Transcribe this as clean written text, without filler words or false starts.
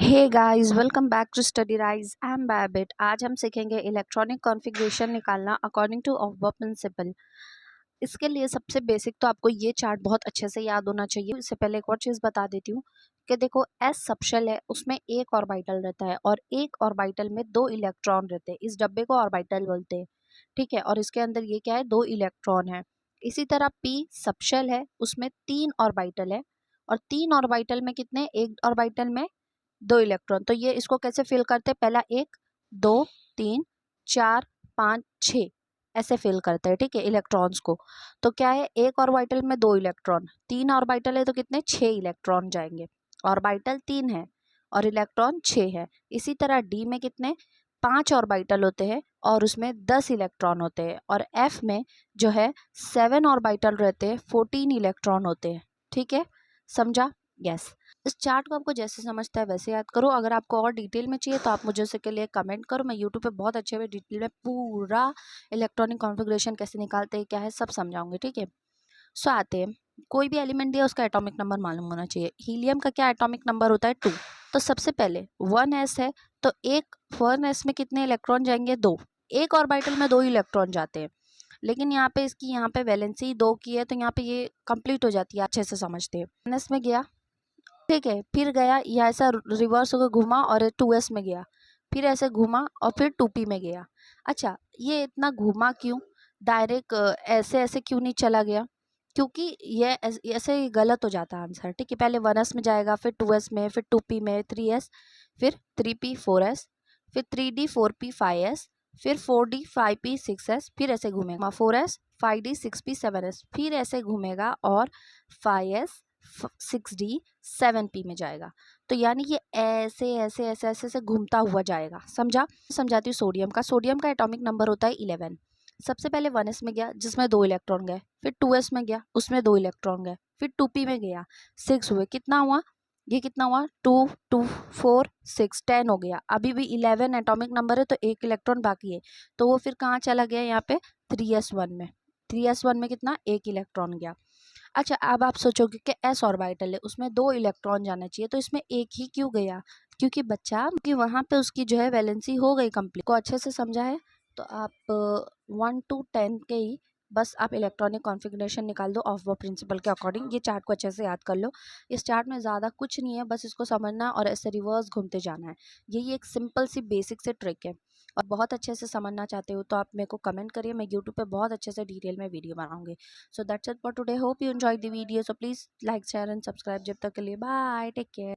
Hey guys, welcome back to Study Rise. I am Babbit. आज हम सीखेंगे electronic configuration निकालना अकॉर्डिंग टू ऑफ प्रिंसिपल। इसके लिए सबसे बेसिक तो आपको ये चार्ट बहुत अच्छे से याद होना चाहिए। इससे पहले एक और चीज़ बता देती हूँ कि देखो, एस सबशेल है, उसमें एक ऑर्बिटल रहता है और एक ऑर्बिटल में दो इलेक्ट्रॉन रहते हैं। इस डब्बे को ऑर्बिटल बोलते हैं, ठीक है। और इसके अंदर ये क्या है, दो इलेक्ट्रॉन है। इसी तरह पी सबशेल है, उसमें तीन ऑर्बिटल है और तीन ऑर्बिटल में कितने, एक ऑर्बिटल में दो इलेक्ट्रॉन। तो ये इसको कैसे फिल करते हैं, पहला एक, दो, तीन, चार, पाँच, छः, ऐसे फिल करते हैं, ठीक है, इलेक्ट्रॉन्स को। तो क्या है, एक ऑर्बिटल में दो इलेक्ट्रॉन, तीन ऑर्बिटल है तो कितने, छः इलेक्ट्रॉन जाएंगे। ऑर्बिटल तीन है और इलेक्ट्रॉन छः है। इसी तरह डी में कितने, पांच ऑर्बिटल होते हैं और उसमें 10 इलेक्ट्रॉन होते हैं। और एफ में जो है 7 ऑर्बिटल रहते हैं, 14 इलेक्ट्रॉन होते हैं, ठीक है, समझा? यस। इस चार्ट को आपको जैसे समझता है वैसे याद करो। अगर आपको और डिटेल में चाहिए तो आप मुझे उसके लिए कमेंट करो। मैं यूट्यूब पे बहुत अच्छे में डिटेल में पूरा इलेक्ट्रॉनिक कॉन्फ़िगरेशन कैसे निकालते हैं, क्या है, सब समझाऊंगी, ठीक है। सो आते हैं, कोई भी एलिमेंट दिया उसका एटॉमिक नंबर मालूम होना चाहिए। हीलियम का क्या एटॉमिक नंबर होता है, 2। तो सबसे पहले 1s है, तो एक 1s में कितने इलेक्ट्रॉन जाएंगे, दो। एक ऑर्बिटल में दो इलेक्ट्रॉन जाते हैं, लेकिन यहाँ पे इसकी यहाँ पे वैलेंसी दो की है तो यहाँ पे ये कंप्लीट हो जाती है, अच्छे से समझते हैं। 1s में गया, ठीक है, फिर गया, यह ऐसा रिवर्स होकर घूमा और 2s में गया, फिर ऐसे घूमा और फिर 2p में गया। अच्छा, ये इतना घूमा क्यों, डायरेक्ट ऐसे ऐसे क्यों नहीं चला गया, क्योंकि ये ऐसे ही गलत हो जाता है आंसर, ठीक है। पहले 1s में जाएगा, फिर 2s में, फिर 2p में, 3s, फिर 3p 4s, फिर 3d 4p 5s, फिर 4d 5p 6s, फिर ऐसे घूमेगा 4s 5d 6p 7s, फिर ऐसे घूमेगा और 5s 6d 7p में जाएगा। तो यानी ये ऐसे ऐसे ऐसे ऐसे ऐसे घूमता हुआ जाएगा, समझा? समझाती हूँ सोडियम का। सोडियम का एटॉमिक नंबर होता है 11। सबसे पहले 1s में गया जिसमें दो इलेक्ट्रॉन गए, फिर 2s में गया उसमें दो इलेक्ट्रॉन गए, फिर 2p में गया, 6 हुए, कितना हुआ, ये कितना हुआ, 2 2 4 6 10 हो गया। अभी भी 11 एटॉमिक नंबर है तो एक इलेक्ट्रॉन बाकी है, तो वो फिर कहाँ चला गया, यहाँ पे 3s1 में। 3s1 में कितना, एक इलेक्ट्रॉन गया। अच्छा, अब आप सोचोगे कि एस ऑर्बिटल है, उसमें दो इलेक्ट्रॉन जाना चाहिए, तो इसमें एक ही क्यों गया, क्योंकि बच्चा कि वहाँ पे उसकी जो है वैलेंसी हो गई कंप्लीट। को अच्छे से समझा है तो आप 1 to 10 के ही बस आप इलेक्ट्रॉनिक कॉन्फ़िगरेशन निकाल दो ऑफ वो प्रिंसिपल के अकॉर्डिंग। ये चार्ट को अच्छे से याद कर लो। इस चार्ट में ज़्यादा कुछ नहीं है, बस इसको समझना और ऐसे रिवर्स घूमते जाना है। यही एक सिंपल सी बेसिक से ट्रिक है। और बहुत अच्छे से समझना चाहते हो तो आप मेरे को कमेंट करिए, मैं यूट्यूब पे बहुत अच्छे से डिटेल में वीडियो बनाऊंगी। So that's it for today. Hope you enjoyed the video. So please like, share and subscribe. जब तक के लिए बाय, टेक केयर।